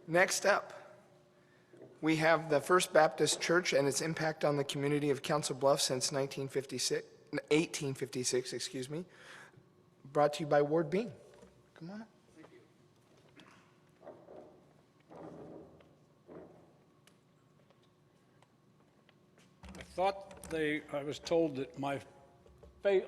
Next up, we have the First Baptist Church and its impact on the community of Council Bluffs since 1856, excuse me, brought to you by Ward Bean. Come on up. I was told that my face,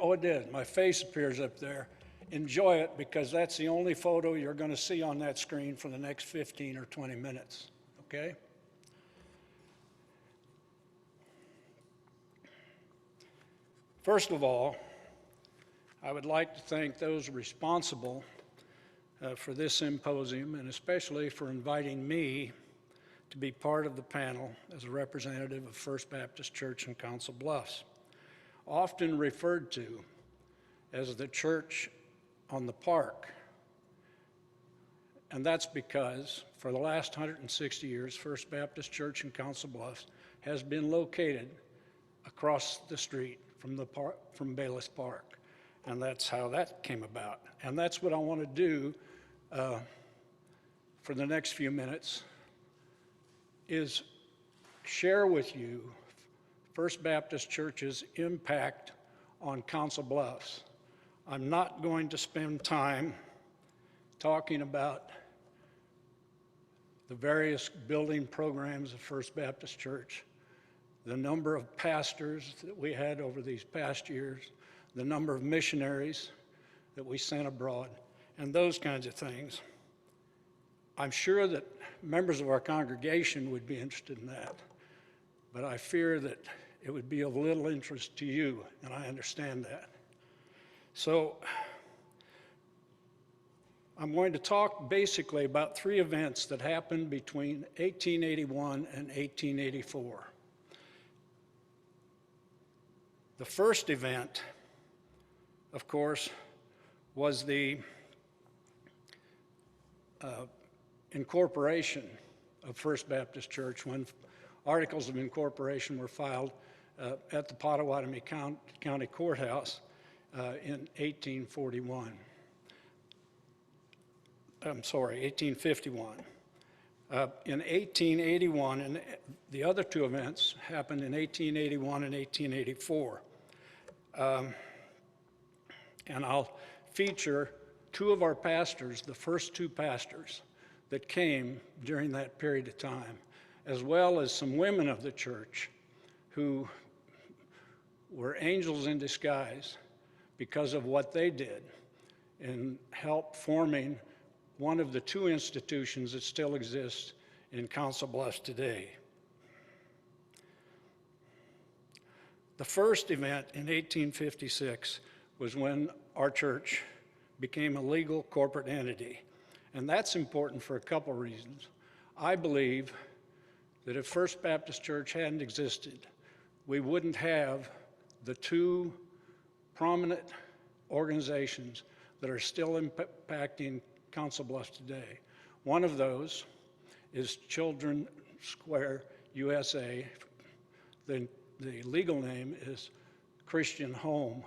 my face appears up there. Enjoy it, because that's the only photo you're going to see on that screen for the next 15 or 20 minutes, okay? First of all, I would like to thank those responsible for this symposium, and especially for inviting me to be part of the panel as a representative of First Baptist Church in Council Bluffs, often referred to as the church on the park. And that's because for the last 160 years, First Baptist Church in Council Bluffs has been located across the street from Bayless Park. And that's how that came about. And that's what I want to do for the next few minutes, is share with you First Baptist Church's impact on Council Bluffs. I'm not going to spend time talking about the various building programs of First Baptist Church, the number of pastors that we had over these past years, the number of missionaries that we sent abroad, and those kinds of things. I'm sure that members of our congregation would be interested in that, but I fear that it would be of little interest to you, and I understand that. So I'm going to talk basically about three events that happened between 1881 and 1884. The first event, of course, was the incorporation of First Baptist Church, when articles of incorporation were filed at the Pottawatomie County Courthouse in 1851. I'm sorry, 1851. In 1881, and the other two events happened in 1881 and 1884. And I'll feature two of our pastors, the first two pastors that came during that period of time, as well as some women of the church who were angels in disguise because of what they did in help forming one of the two institutions that still exists in Council Bluffs today. The first event in 1856 was when our church became a legal corporate entity. And that's important for a couple reasons. I believe that if First Baptist Church hadn't existed, we wouldn't have the two prominent organizations that are still impacting Council Bluffs today. One of those is Children Square USA. The legal name is Christian Home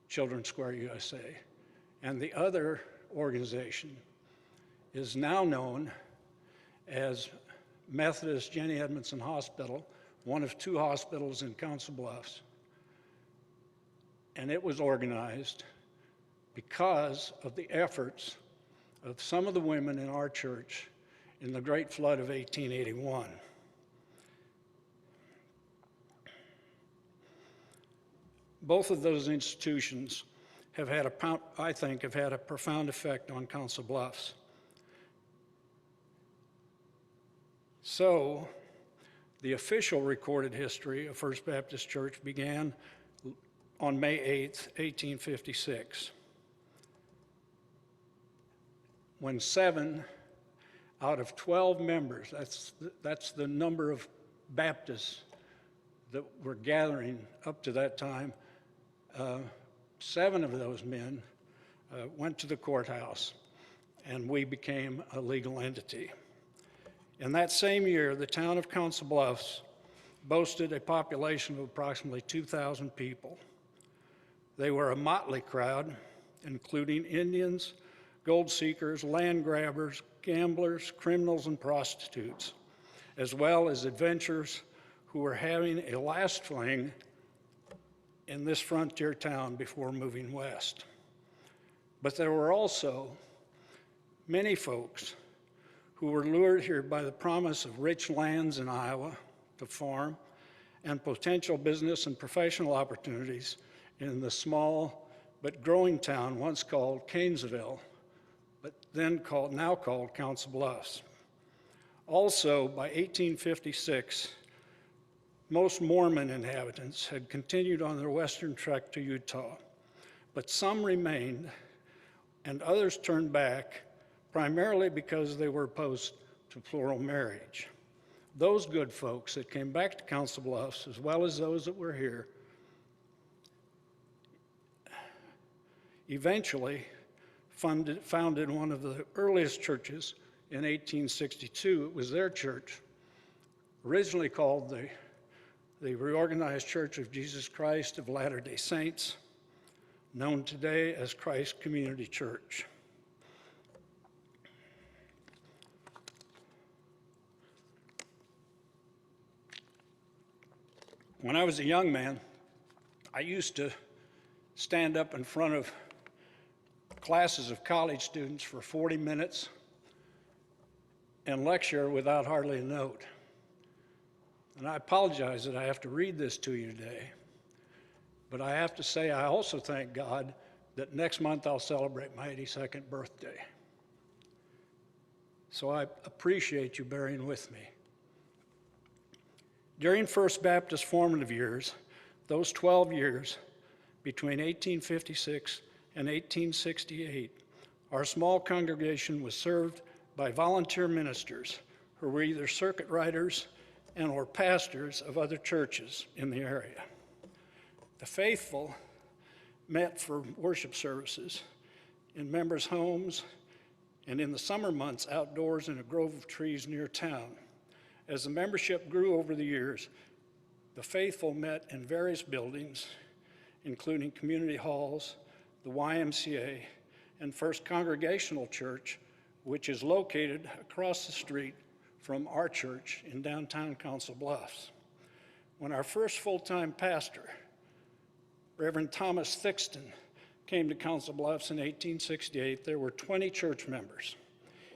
Children Square USA. And the other organization is now known as Methodist Jenny Edmondson Hospital, one of two hospitals in Council Bluffs. And it was organized because of the efforts of some of the women in our church in the Great Flood of 1881. Both of those institutions have had I think, have had a profound effect on Council Bluffs. So, the official recorded history of First Baptist Church began on May 8th, 1856, when 7 out of 12 members, that's the number of Baptists that were gathering up to that time, 7 of those men went to the courthouse, and we became a legal entity. In that same year, the town of Council Bluffs boasted a population of approximately 2,000 people. They were a motley crowd, including Indians, gold seekers, land grabbers, gamblers, criminals, and prostitutes, as well as adventurers who were having a last fling in this frontier town before moving west. But there were also many folks who were lured here by the promise of rich lands in Iowa to farm and potential business and professional opportunities in the small but growing town once called Kanesville, but now called Council Bluffs. Also, by 1856, most Mormon inhabitants had continued on their western trek to Utah, but some remained and others turned back, primarily because they were opposed to plural marriage. Those good folks that came back to Council Bluffs, as well as those that were here, eventually founded one of the earliest churches in 1862. It was their church, originally called the Reorganized Church of Jesus Christ of Latter-day Saints, known today as Christ Community Church. When I was a young man, I used to stand up in front of classes of college students for 40 minutes and lecture without hardly a note. And I apologize that I have to read this to you today, but I have to say I also thank God that next month I'll celebrate my 82nd birthday. So I appreciate you bearing with me. During First Baptist formative years, those 12 years between 1856 and 1868, our small congregation was served by volunteer ministers who were either circuit riders and or pastors of other churches in the area. The faithful met for worship services in members' homes and in the summer months outdoors in a grove of trees near town. As the membership grew over the years, the faithful met in various buildings, including community halls, the YMCA, and First Congregational Church, which is located across the street from our church in downtown Council Bluffs. When our first full-time pastor, Reverend Thomas Jefferson, came to Council Bluffs in 1868, there were 20 church members.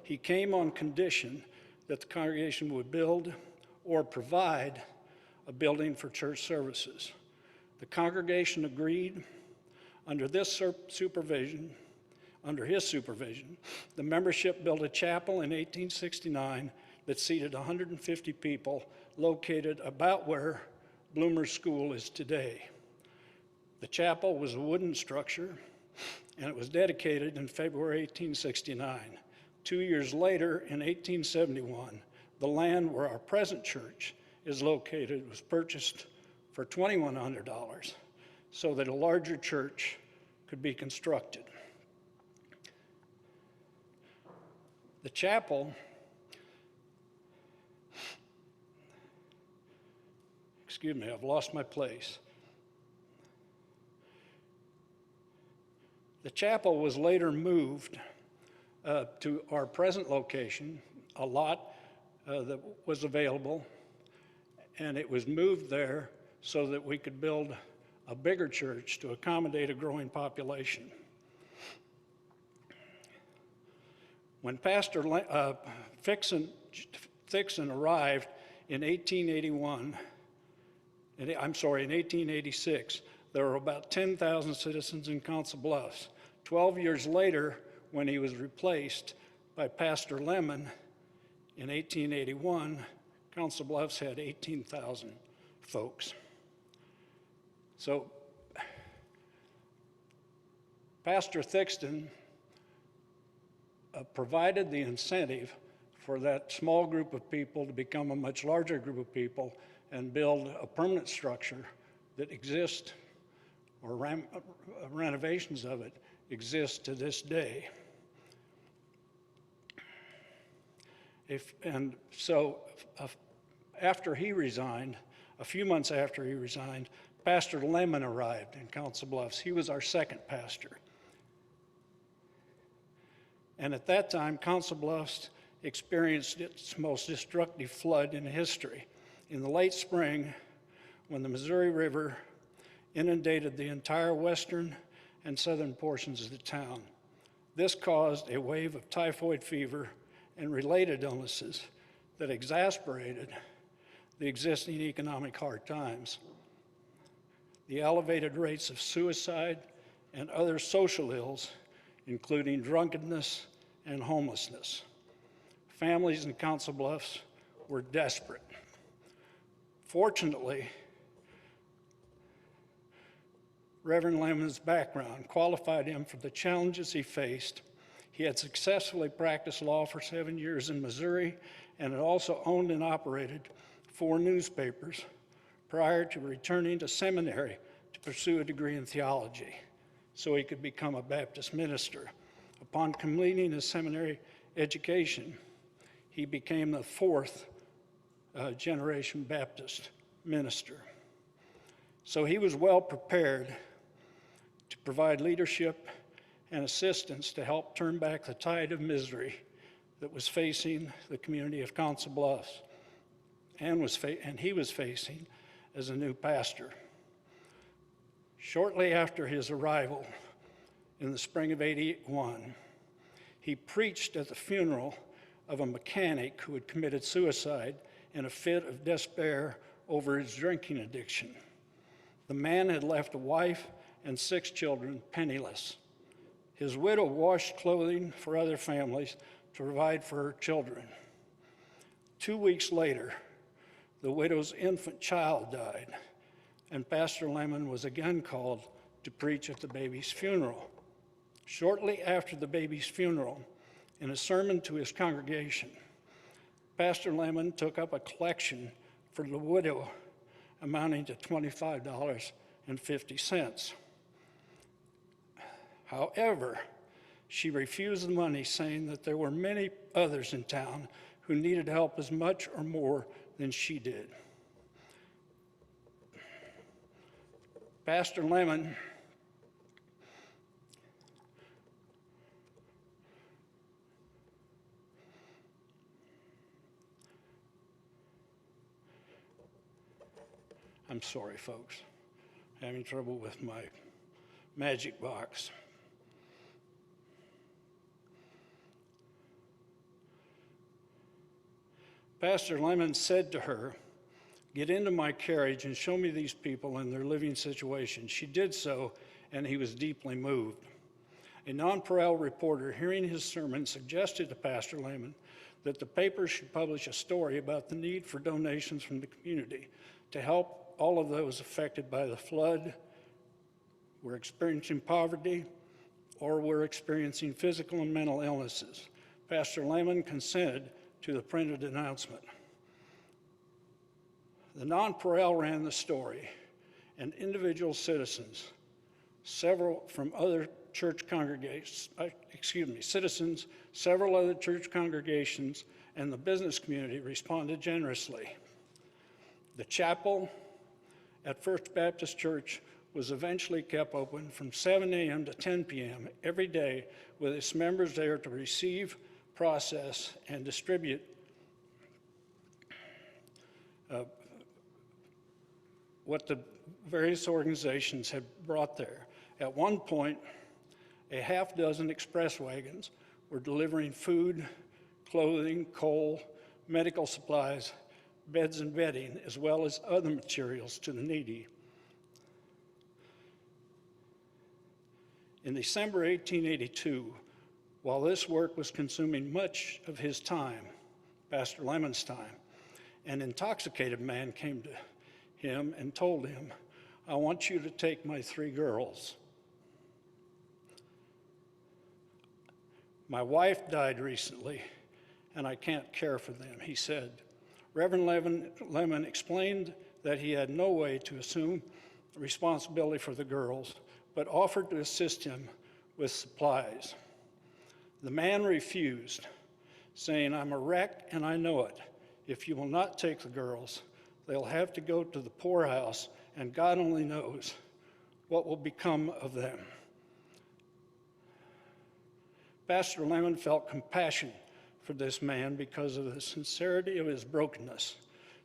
He came on condition that the congregation would build or provide a building for church services. The congregation agreed. Under his supervision, the membership built a chapel in 1869 that seated 150 people, located about where Bloomer School is today. The chapel was a wooden structure, and it was dedicated in February 1869. 2 years later, in 1871, the land where our present church is located was purchased for $2,100 so that a larger church could be constructed. The chapel, excuse me, I've lost my place. The chapel was later moved to our present location, a lot that was available, and it was moved there so that we could build a bigger church to accommodate a growing population. When Pastor Thixon arrived in 1886, there were about 10,000 citizens in Council Bluffs. 12 years later, when he was replaced by Pastor Lemon in 1881, Council Bluffs had 18,000 folks. So Pastor Thixon provided the incentive for that small group of people to become a much larger group of people and build a permanent structure that exists, or renovations of it exist to this day. After he resigned, a few months after he resigned, Pastor Lemon arrived in Council Bluffs. He was our second pastor. And at that time, Council Bluffs experienced its most destructive flood in history. In the late spring, when the Missouri River inundated the entire western and southern portions of the town. This caused a wave of typhoid fever and related illnesses that exacerbated the existing economic hard times. The elevated rates of suicide and other social ills, including drunkenness and homelessness. Families in Council Bluffs were desperate. Fortunately, Reverend Lemon's background qualified him for the challenges he faced. He had successfully practiced law for 7 years in Missouri and had also owned and operated 4 newspapers prior to returning to seminary to pursue a degree in theology so he could become a Baptist minister. Upon completing his seminary education, he became the 4th generation Baptist minister. So he was well prepared to provide leadership and assistance to help turn back the tide of misery that was facing the community of Council Bluffs and he was facing as a new pastor. Shortly after his arrival in the spring of '81, he preached at the funeral of a mechanic who had committed suicide in a fit of despair over his drinking addiction. The man had left a wife and 6 children penniless. His widow washed clothing for other families to provide for her children. 2 weeks later, the widow's infant child died, and Pastor Lemon was again called to preach at the baby's funeral. Shortly after the baby's funeral, in a sermon to his congregation, Pastor Lemon took up a collection for the widow amounting to $25.50. However, she refused the money, saying that there were many others in town who needed help as much or more than she did. Pastor Lemon I'm sorry, folks. Having trouble with my magic box. Pastor Lemon said to her, "Get into my carriage and show me these people and their living situation." She did so, and he was deeply moved. A nonpareil reporter hearing his sermon suggested to Pastor Lemon that the paper should publish a story about the need for donations from the community to help all of those affected by the flood, were experiencing poverty, or were experiencing physical and mental illnesses. Pastor Lemon consented to the printed announcement. The nonpareil ran the story, and individual citizens, several other church congregations, and the business community responded generously. The chapel at First Baptist Church was eventually kept open from 7 a.m. to 10 p.m. every day, with its members there to receive, process, and distribute what the various organizations had brought there. At one point, a half dozen express wagons were delivering food, clothing, coal, medical supplies, beds and bedding, as well as other materials to the needy. In December 1882, while this work was consuming much of his time, Pastor Lemon's time, an intoxicated man came to him and told him, "I want you to take my 3 girls. My wife died recently, and I can't care for them," he said. Reverend Lemon explained that he had no way to assume responsibility for the girls, but offered to assist him with supplies. The man refused, saying, "I'm a wreck and I know it. If you will not take the girls, they'll have to go to the poorhouse, and God only knows what will become of them." Pastor Lemon felt compassion for this man because of the sincerity of his brokenness.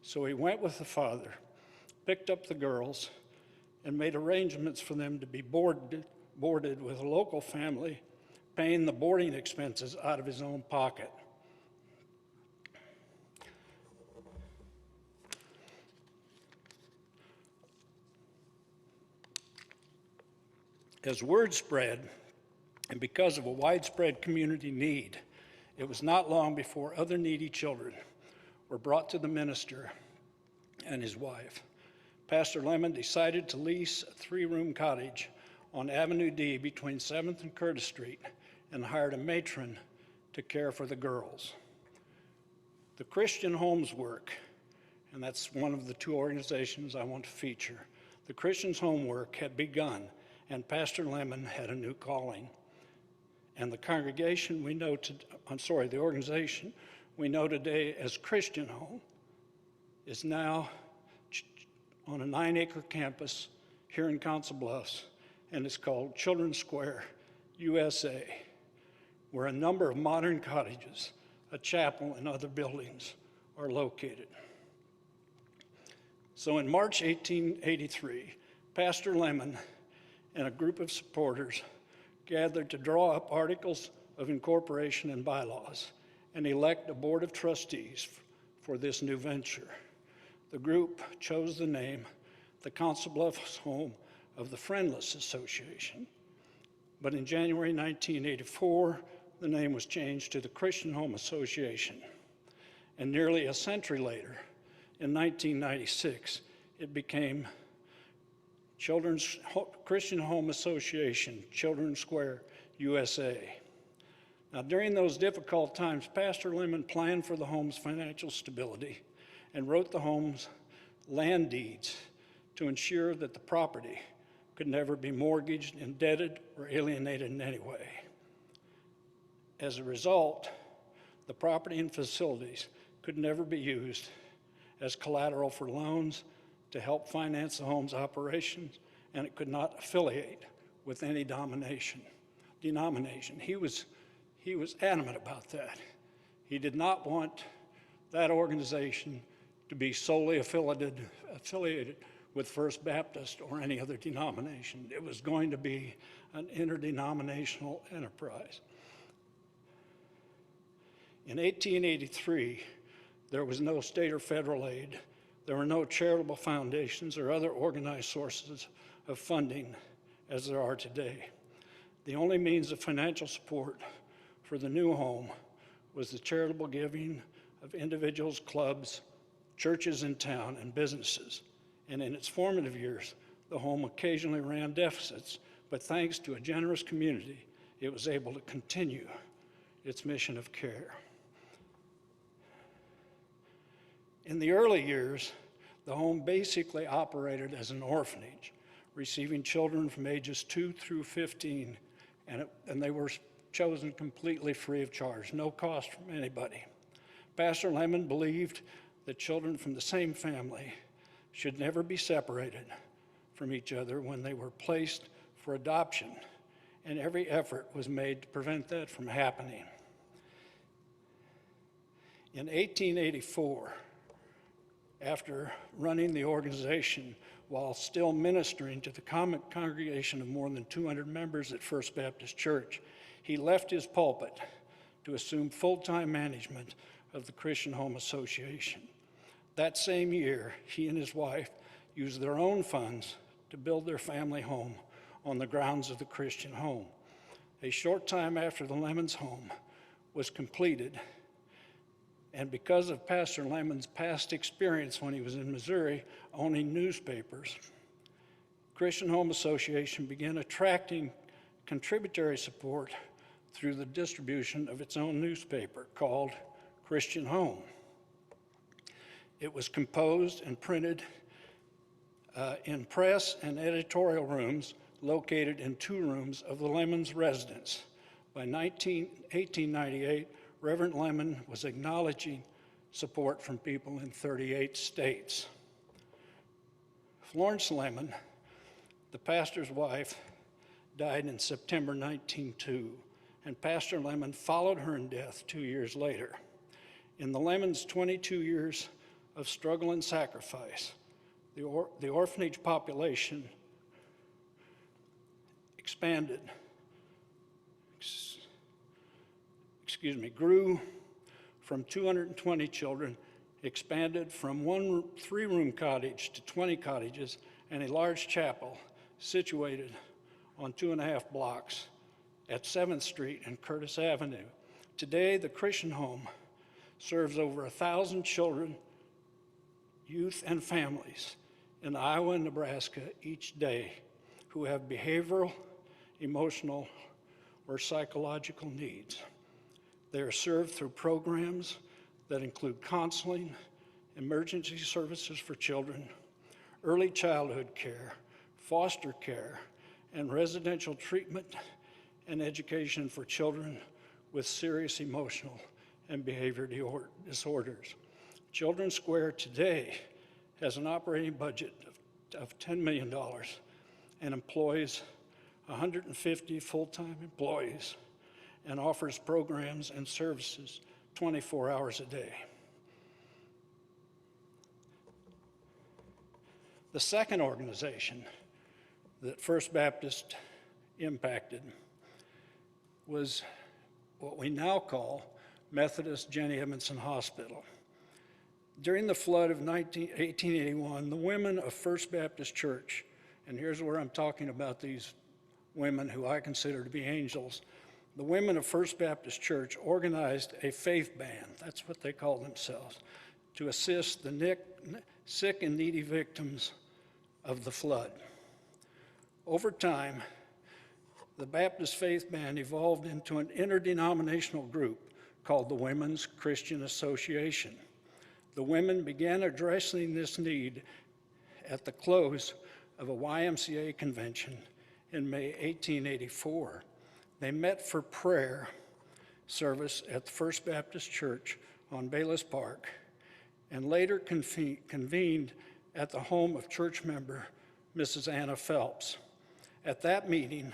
So he went with the father, picked up the girls, and made arrangements for them to be boarded with a local family, paying the boarding expenses out of his own pocket. As word spread, and because of a widespread community need, it was not long before other needy children were brought to the minister and his wife. Pastor Lemon decided to lease a 3-room cottage on Avenue D between 7th and Curtis Street and hired a matron to care for the girls. The Christian Homes Work, and that's one of the 2 organizations I want to feature, the Christian's Homework had begun, and Pastor Lemon had a new calling. And the congregation we know the organization we know today as Christian Home is now on a 9-acre campus here in Council Bluffs, and it's called Children's Square USA, where a number of modern cottages, a chapel, and other buildings are located. So in March 1883, Pastor Lemon and a group of supporters gathered to draw up articles of incorporation and bylaws and elect a board of trustees for this new venture. The group chose the name, the Council Bluffs Home of the Friendless Association. But in January 1984, the name was changed to the Christian Home Association. And nearly a century later, in 1996, it became Christian Home Association, Children's Square USA. Now, during those difficult times, Pastor Lemon planned for the home's financial stability and wrote the home's land deeds to ensure that the property could never be mortgaged, indebted, or alienated in any way. As a result, the property and facilities could never be used as collateral for loans to help finance the home's operations, and it could not affiliate with any denomination. He was adamant about that. He did not want that organization to be solely affiliated with First Baptist or any other denomination. It was going to be an interdenominational enterprise. In 1883, there was no state or federal aid. There were no charitable foundations or other organized sources of funding as there are today. The only means of financial support for the new home was the charitable giving of individuals, clubs, churches in town, and businesses. And in its formative years, the home occasionally ran deficits, but thanks to a generous community, it was able to continue its mission of care. In the early years, the home basically operated as an orphanage, receiving children from ages 2 through 15, and they were chosen completely free of charge, no cost from anybody. Pastor Lemon believed that children from the same family should never be separated from each other when they were placed for adoption, and every effort was made to prevent that from happening. In 1884, after running the organization while still ministering to the common congregation of more than 200 members at First Baptist Church, he left his pulpit to assume full-time management of the Christian Home Association. That same year, he and his wife used their own funds to build their family home on the grounds of the Christian Home. A short time after the Lemon's home was completed, and because of Pastor Lemon's past experience when he was in Missouri owning newspapers, Christian Home Association began attracting contributory support through the distribution of its own newspaper called Christian Home. It was composed and printed in press and editorial rooms located in 2 rooms of the Lemon's residence. By 1898, Reverend Lemon was acknowledging support from people in 38 states. Florence Lemon, the pastor's wife, died in September 1902, and Pastor Lemon followed her in death 2 years later. In the Lemons' 22 years of struggle and sacrifice, the orphanage population grew from 220 children, expanded from one 3-room cottage to 20 cottages and a large chapel situated on 2.5 blocks at 7th Street and Curtis Avenue. Today, the Christian home serves over 1,000 children, youth, and families in Iowa and Nebraska each day who have behavioral, emotional, or psychological needs. They are served through programs that include counseling, emergency services for children, early childhood care, foster care, and residential treatment and education for children with serious emotional and behavior disorders. Children's Square today has an operating budget of $10 million and employs 150 full-time employees and offers programs and services 24 hours a day. The second organization that First Baptist impacted was what we now call Methodist Jenny Edmondson Hospital. During the flood of 1881, the women of First Baptist Church, and here's where I'm talking about these women who I consider to be angels, the women of First Baptist Church organized a faith band, that's what they call themselves, to assist the sick and needy victims of the flood. Over time, the Baptist Faith Band evolved into an interdenominational group called the Women's Christian Association. The women began addressing this need at the close of a YMCA convention in May 1884. They met for prayer service at the First Baptist Church on Bayless Park and later convened at the home of church member Mrs. Anna Phelps. At that meeting,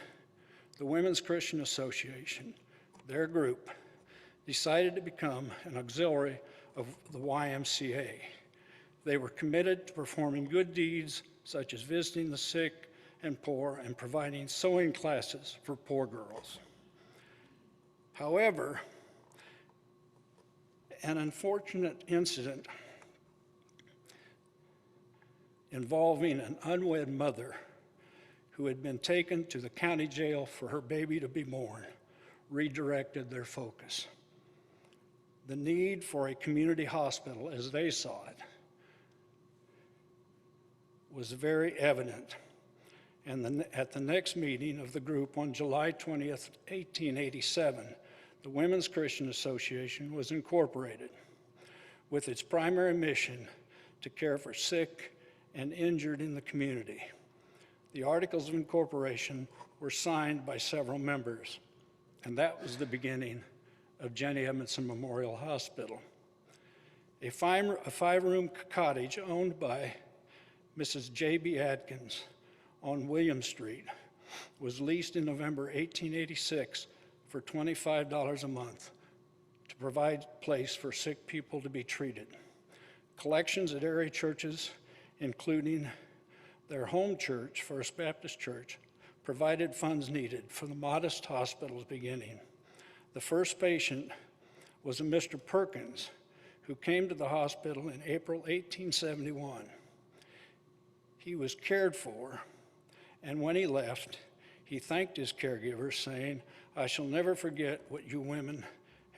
the Women's Christian Association, their group, decided to become an auxiliary of the YMCA. They were committed to performing good deeds such as visiting the sick and poor and providing sewing classes for poor girls. However, an unfortunate incident involving an unwed mother who had been taken to the county jail for her baby to be born redirected their focus. The need for a community hospital, as they saw it, was very evident. And at the next meeting of the group on July 20th, 1887, the Women's Christian Association was incorporated with its primary mission to care for sick and injured in the community. The Articles of Incorporation were signed by several members, and that was the beginning of Jenny Edmondson Memorial Hospital. A 5-room cottage owned by Mrs. J.B. Adkins on William Street was leased in November 1886 for $25 a month to provide a place for sick people to be treated. Collections at area churches, including their home church, First Baptist Church, provided funds needed for the modest hospital's beginning. The first patient was a Mr. Perkins, who came to the hospital in April 1871. He was cared for, and when he left, he thanked his caregivers, saying, "I shall never forget what you women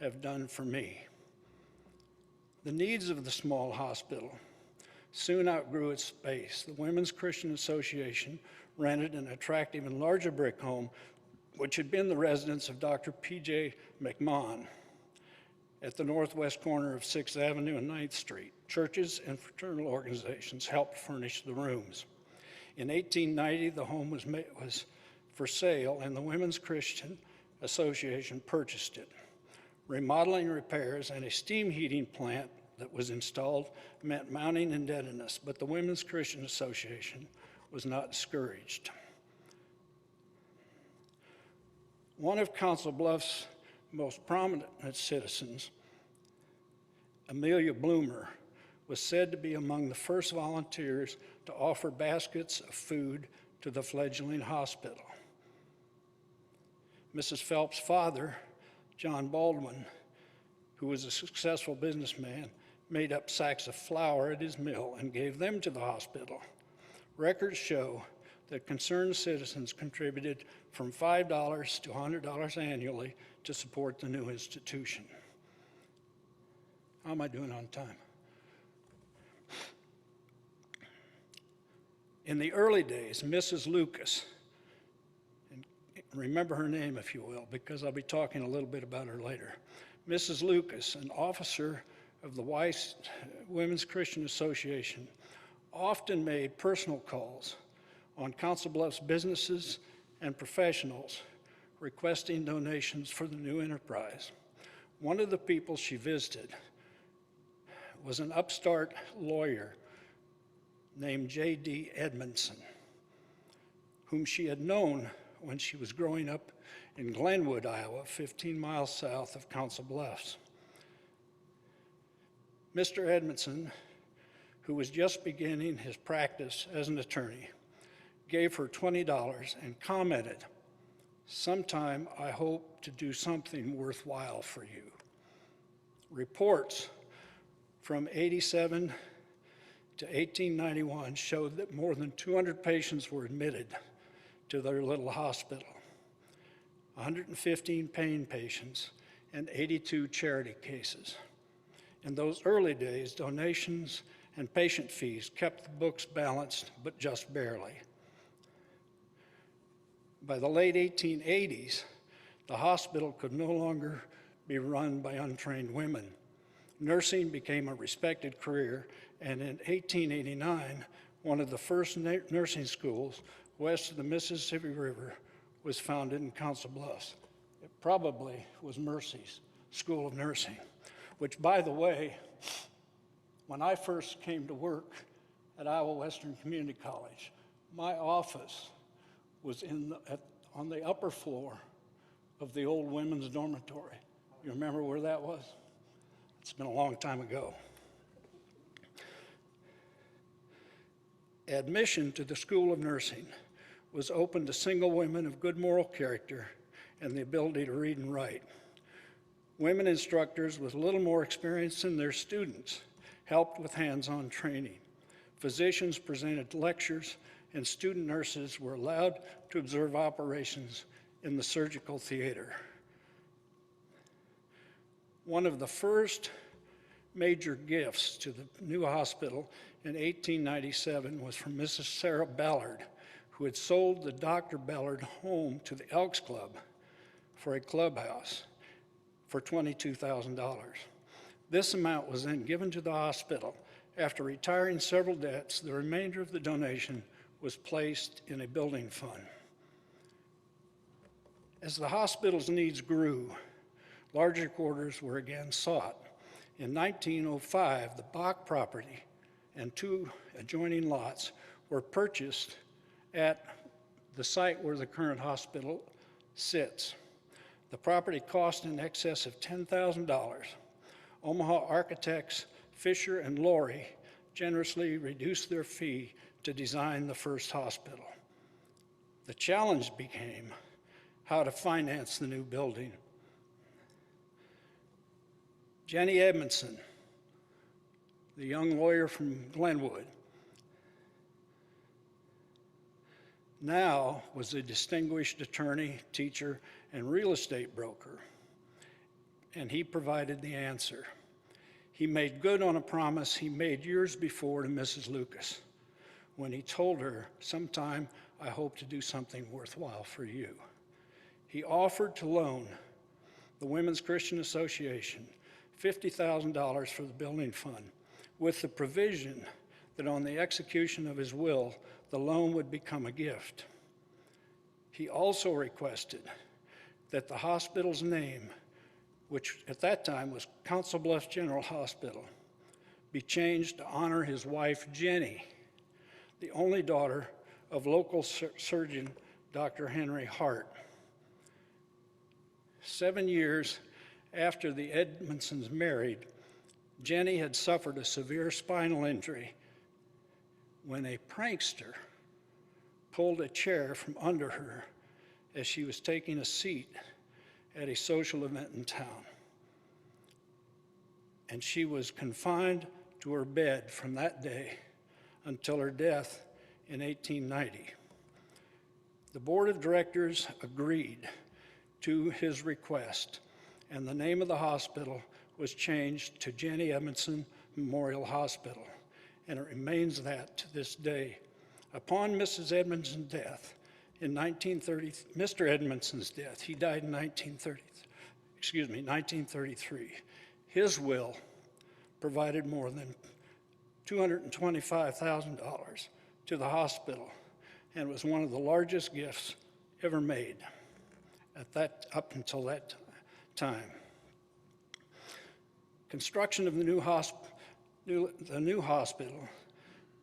have done for me." The needs of the small hospital soon outgrew its space. The Women's Christian Association rented an attractive and larger brick home, which had been the residence of Dr. P.J. McMahon at the northwest corner of 6th Avenue and 9th Street. Churches and fraternal organizations helped furnish the rooms. In 1890, the home was for sale, and the Women's Christian Association purchased it. Remodeling, repairs, and a steam heating plant that was installed meant mounting indebtedness, but the Women's Christian Association was not discouraged. One of Council Bluffs' most prominent citizens, Amelia Bloomer, was said to be among the first volunteers to offer baskets of food to the fledgling hospital. Mrs. Phelps' father, John Baldwin, who was a successful businessman, made up sacks of flour at his mill and gave them to the hospital. Records show that concerned citizens contributed from $5 to $100 annually to support the new institution. How am I doing on time? In the early days, Mrs. Lucas, and remember her name if you will, because I'll be talking a little bit about her later. Mrs. Lucas, an officer of the Weiss Women's Christian Association, often made personal calls on Council Bluffs businesses and professionals requesting donations for the new enterprise. One of the people she visited was an upstart lawyer named J.D. Edmondson, whom she had known when she was growing up in Glenwood, Iowa, 15 miles south of Council Bluffs. Mr. Edmondson, who was just beginning his practice as an attorney, gave her $20 and commented, "Sometime I hope to do something worthwhile for you." Reports from 87 to 1891 showed that more than 200 patients were admitted to their little hospital, 115 pain patients, and 82 charity cases. In those early days, donations and patient fees kept the books balanced, but just barely. By the late 1880s, the hospital could no longer be run by untrained women. Nursing became a respected career, and in 1889, one of the first nursing schools west of the Mississippi River was founded in Council Bluffs. It probably was Mercy's School of Nursing, which, by the way, when I first came to work at Iowa Western Community College, my office was on the upper floor of the old women's dormitory. You remember where that was? It's been a long time ago. Admission to the School of Nursing was open to single women of good moral character and the ability to read and write. Women instructors with little more experience than their students helped with hands-on training. Physicians presented lectures, and student nurses were allowed to observe operations in the surgical theater. One of the first major gifts to the new hospital in 1897 was from Mrs. Sarah Ballard, who had sold the Dr. Ballard home to the Elks Club for a clubhouse for $22,000. This amount was then given to the hospital. After retiring several debts, the remainder of the donation was placed in a building fund. As the hospital's needs grew, larger quarters were again sought. In 1905, the Bach property and 2 adjoining lots were purchased at the site where the current hospital sits. The property cost in excess of $10,000. Omaha architects Fisher and Laurie generously reduced their fee to design the first hospital. The challenge became how to finance the new building. Jenny Edmondson, the young lawyer from Glenwood, now was a distinguished attorney, teacher, and real estate broker, and he provided the answer. He made good on a promise he made years before to Mrs. Lucas when he told her, "Sometime I hope to do something worthwhile for you." He offered to loan the Women's Christian Association $50,000 for the building fund, with the provision that on the execution of his will, the loan would become a gift. He also requested that the hospital's name, which at that time was Council Bluffs General Hospital, be changed to honor his wife, Jenny, the only daughter of local surgeon Dr. Henry Hart. 7 years after the Edmondsons married, Jenny had suffered a severe spinal injury when a prankster pulled a chair from under her as she was taking a seat at a social event in town. And she was confined to her bed from that day until her death in 1890. The board of directors agreed to his request, and the name of the hospital was changed to Jenny Edmondson Memorial Hospital, and it remains that to this day. Upon Mrs. Edmondson's death in 1930, Mr. Edmondson's death, he died in 1933. His will provided more than $225,000 to the hospital, and was one of the largest gifts ever made up until that time. Construction of the new hospital,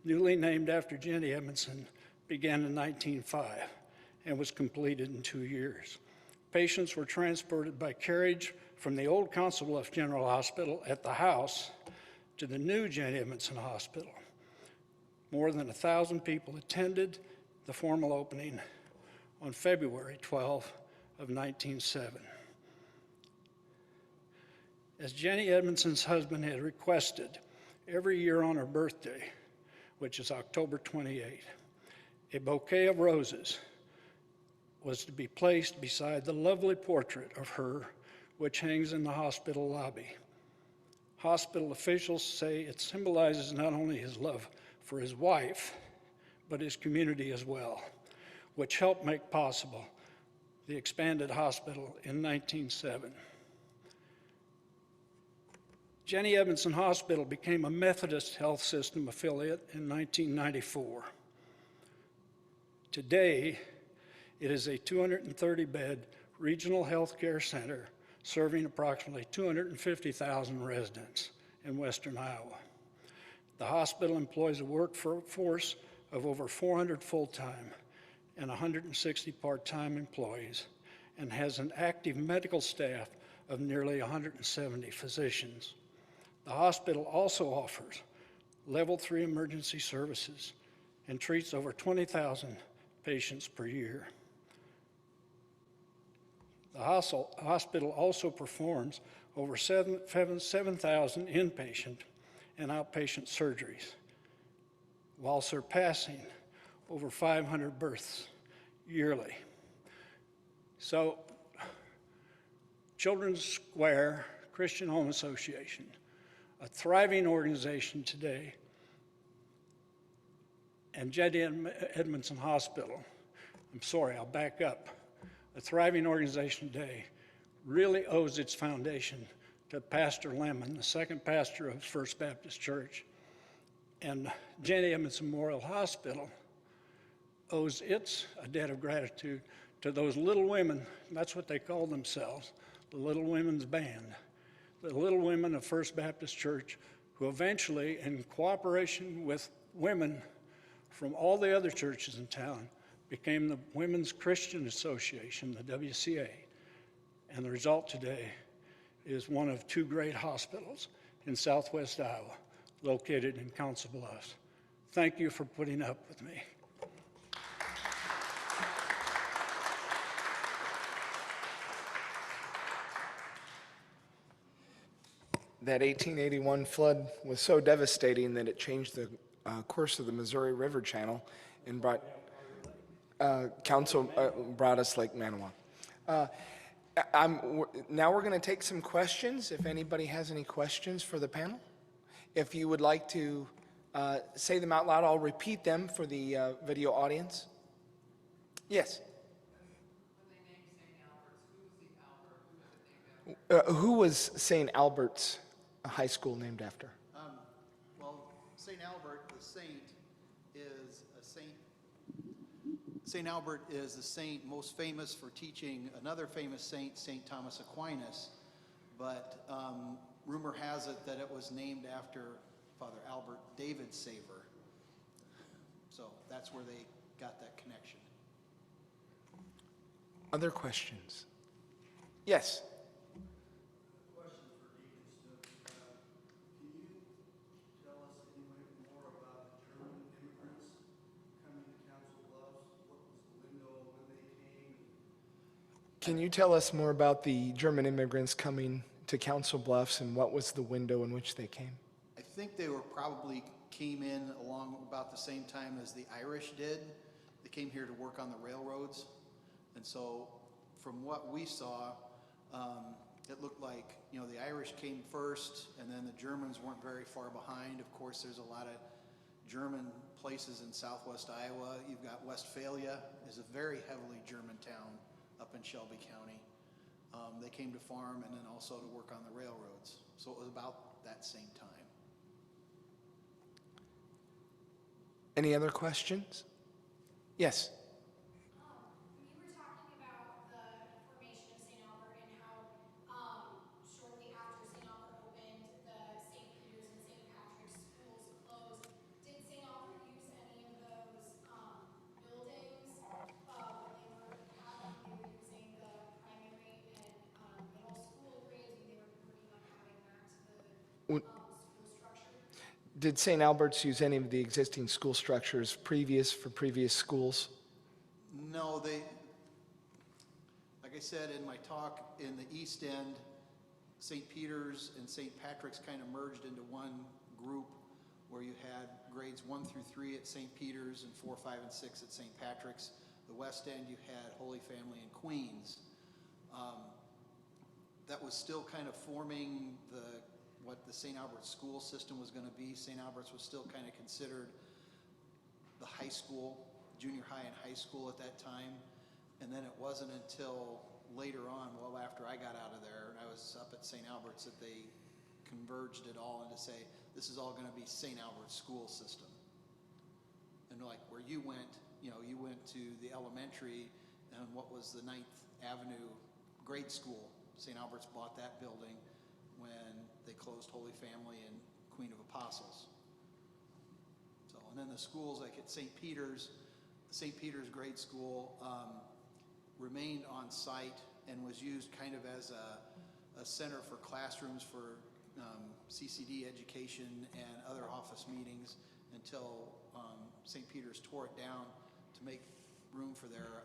newly named after Jenny Edmondson, began in 1905 and was completed in 2 years. Patients were transported by carriage from the old Council Bluffs General Hospital at the house to the new Jenny Edmondson Hospital. More than 1,000 people attended the formal opening on February 12 of 1907. As Jenny Edmondson's husband had requested, every year on her birthday, which is October 28, a bouquet of roses was to be placed beside the lovely portrait of her, which hangs in the hospital lobby. Hospital officials say it symbolizes not only his love for his wife, but his community as well, which helped make possible the expanded hospital in 1907. Jenny Edmondson Hospital became a Methodist health system affiliate in 1994. Today, it is a 230-bed regional health care center serving approximately 250,000 residents in western Iowa. The hospital employs a workforce of over 400 full-time and 160 part-time employees, and has an active medical staff of nearly 170 physicians. The hospital also offers level 3 emergency services and treats over 20,000 patients per year. The hospital also performs over 7,000 inpatient and outpatient surgeries, while surpassing over 500 births yearly. So, Children's Square Christian Home Association, a thriving organization today, and Jenny Edmondson Hospital, I'll back up. A thriving organization today really owes its foundation to Pastor Lemon, the second pastor of First Baptist Church, and Jenny Edmondson Memorial Hospital owes a debt of gratitude to those little women. That's what they call themselves, the Little Women's Band, the Little Women of First Baptist Church, who eventually, in cooperation with women from all the other churches in town, became the Women's Christian Association, the WCA. And the result today is one of 2 great hospitals in southwest Iowa, located in Council Bluffs. Thank you for putting up with me. That 1881 flood was so devastating that it changed the course of the Missouri River Channel and brought brought us Lake Manawa. Now we're going to take some questions. If anybody has any questions for the panel, if you would like to say them out loud, I'll repeat them for the video audience. Yes. Who was St. Albert's High School named after? Well, St. Albert, the saint, is a saint. St. Albert is the saint most famous for teaching another famous saint, St. Thomas Aquinas. But rumor has it that it was named after Father Albert David Saver. So that's where they got that connection. Other questions? Yes. Question for Deacon Snook. Can you tell us any more about the German immigrants coming to Council Bluffs? What was the window when they came? Can you tell us more about the German immigrants coming to Council Bluffs and what was the window in which they came? I think they were probably came in along about the same time as the Irish did. They came here to work on the railroads. And so from what we saw, it looked like, you know, the Irish came first and then the Germans weren't very far behind. Of course, there's a lot of German places in southwest Iowa. You've got Westphalia is a very heavily German town up in Shelby County. They came to farm and then also to work on the railroads. So it was about that same time. Any other questions? Yes. You were talking about the formation of St. Albert and how shortly after St. Albert opened, the St. Peter's and St. Patrick's schools closed. Did St. Albert use any of those buildings when they were using the primary and middle school grades when they were working on having that to the school structure? Did St. Albert's use any of the existing school structures for previous schools? No, like I said in my talk, in the East End, St. Peter's and St. Patrick's kind of merged into one group where you had grades 1 through 3 at St. Peter's and 4, 5, and 6 at St. Patrick's. The West End, you had Holy Family and Queens. That was still kind of forming what the St. Albert's school system was going to be. St. Albert's was still kind of considered the high school, junior high and high school at that time. And then it wasn't until later on, well after I got out of there and I was up at St. Albert's, that they converged it all into say, this is all going to be St. Albert's school system. And like where you went, you know, you went to the elementary and what was the 9th Avenue grade school. St. Albert's bought that building when they closed Holy Family and Queen of Apostles. So, and then the schools like at St. Peter's grade school remained on site and was used kind of as a center for classrooms for CCD education and other office meetings until St. Peter's tore it down to make room for their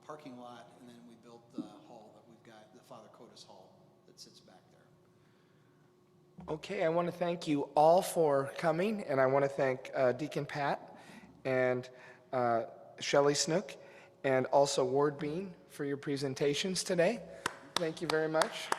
parking lot, and then we built the hall that we've got, the Father Cotis Hall that sits back there. Okay, I want to thank you all for coming, and I want to thank Deacon Pat and Shelley Snook, and also Ward Bean for your presentations today. Thank you very much.